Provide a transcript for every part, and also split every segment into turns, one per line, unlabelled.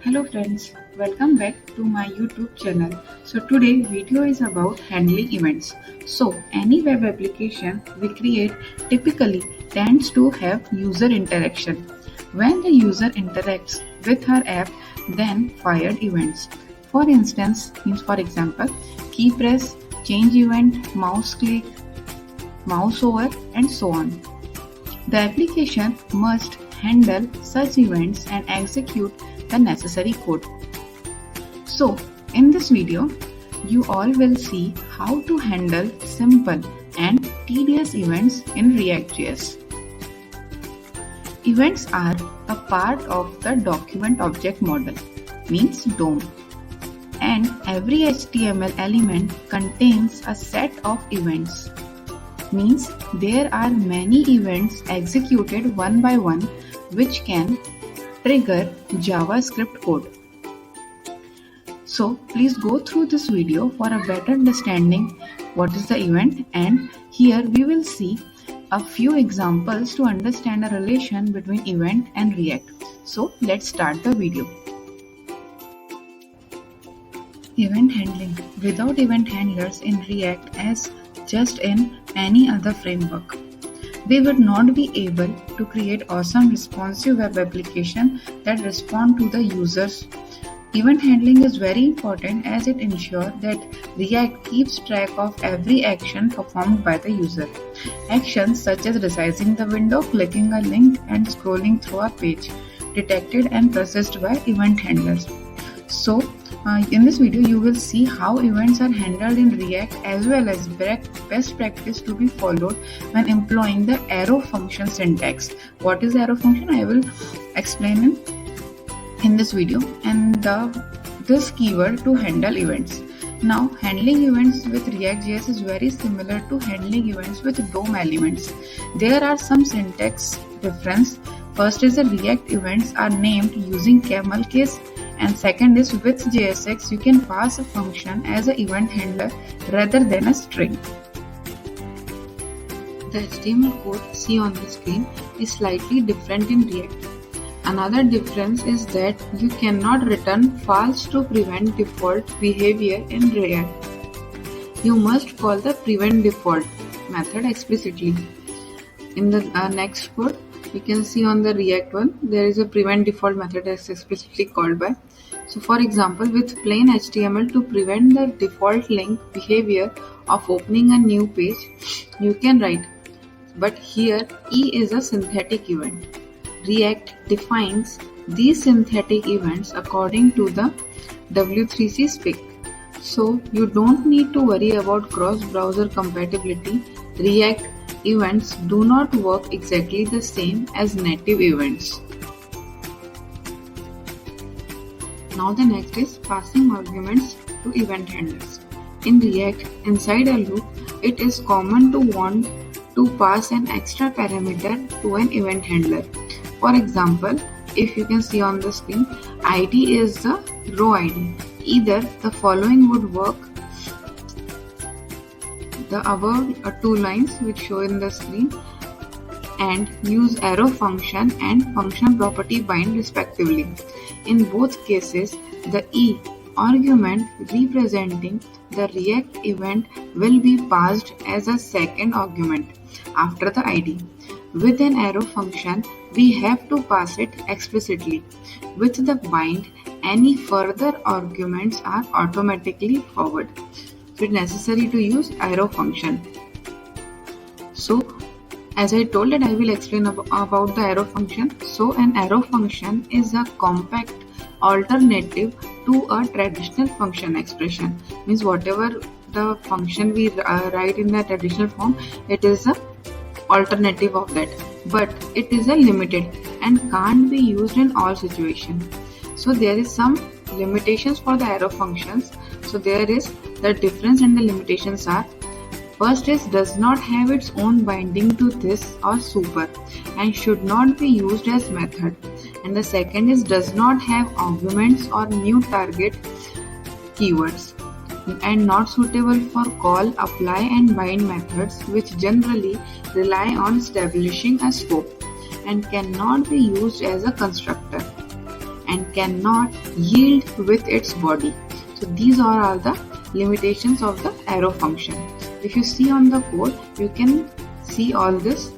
Hello friends, welcome back to my YouTube channel. So today video is about handling events. So any web application we create typically tends to have user interaction. When the user interacts with our app, then fired events. For instance, for example, key press, change event, mouse click, mouse over and so on. The application must handle such events and execute the necessary code. So, in this video, you all will see how to handle simple and tedious events in React.js. Events are a part of the document object model, means DOM, and every HTML element contains a set of events. Means there are many events executed one by one which can trigger JavaScript code. So please go through this video for a better understanding what is the event, and here we will see a few examples to understand a relation between event and React. So let's start the video. Event handling. Without event handlers in React as just in any other framework, we would not be able to create awesome responsive web applications that respond to the users. Event handling is very important as it ensures that React keeps track of every action performed by the user. Actions such as resizing the window, clicking a link, and scrolling through a page, detected and processed by event handlers. So, in this video, you will see how events are handled in React as well as best practice to be followed when employing the arrow function syntax. What is arrow function? I will explain in this video, and this keyword to handle events. Now, handling events with React.js is very similar to handling events with DOM elements. There are some syntax difference. First is the React events are named using camel case, and second is with JSX you can pass a function as an event handler rather than a string. The HTML code see on the screen is slightly different in React. Another difference is that you cannot return false to prevent default behavior in React. You must call the prevent default method explicitly. In the next code, you can see on the React one, there is a prevent default method that's explicitly called by. So for example, with plain HTML to prevent the default link behavior of opening a new page, you can write, but here E is a synthetic event. React defines these synthetic events according to the W3C spec. So you don't need to worry about cross-browser compatibility. React events do not work exactly the same as native events. Now the next is passing arguments to event handlers. In React, inside a loop, it is common to want to pass an extra parameter to an event handler. For example, if you can see on the screen, ID is the row ID. Either the following would work. The above two lines which show in the screen, and use arrow function and function property bind respectively. In both cases, the E argument representing the React event will be passed as a second argument after the ID. With an arrow function, we have to pass it explicitly. With the bind, any further arguments are automatically forwarded. So it's necessary to use arrow function. So as I told that I will explain about the arrow function. So an arrow function is a compact alternative to a traditional function expression. Means whatever the function we write in the traditional form, it is a alternative of that, but it is a limited and can't be used in all situations. So there is some limitations for the arrow functions. So there is the difference and the limitations are: first is does not have its own binding to this or super and should not be used as method, and the second is does not have arguments or new target keywords and not suitable for call, apply and bind methods, which generally rely on establishing a scope and cannot be used as a constructor. and cannot yield with its body. So these are all the limitations of the arrow function. If you see on the code, you can see all this.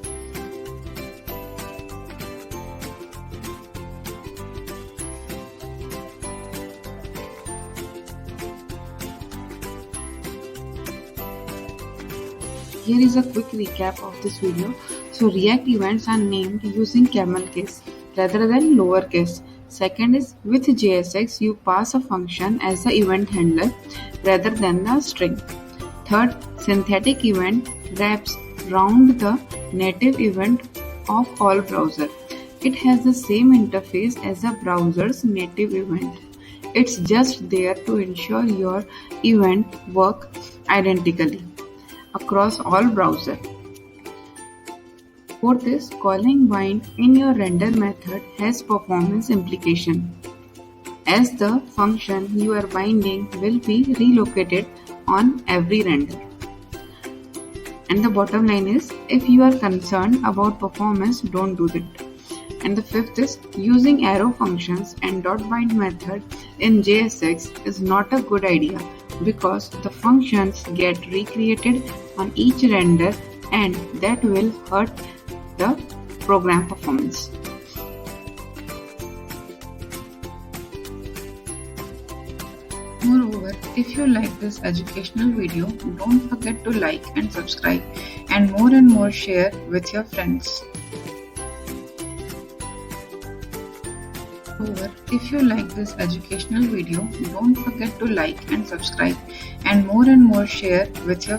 Here is a quick recap of this video. So React events are named using camel case rather than lowercase. Second is with JSX you pass a function as the event handler rather than the string. Third, synthetic event wraps round the native event of all browser. It has the same interface as the browser's native event. It's just there to ensure your event work identically across all browsers. Fourth is calling bind in your render method has performance implication, as the function you are binding will be relocated on every render. And the bottom line is, if you are concerned about performance, don't do it. And the fifth is, using arrow functions and .bind method in JSX is not a good idea because the functions get recreated on each render and that will hurt the program performance. Moreover, if you like this educational video, don't forget to like and subscribe and more share with your friends. Moreover, if you like this educational video, don't forget to like and subscribe and more share with your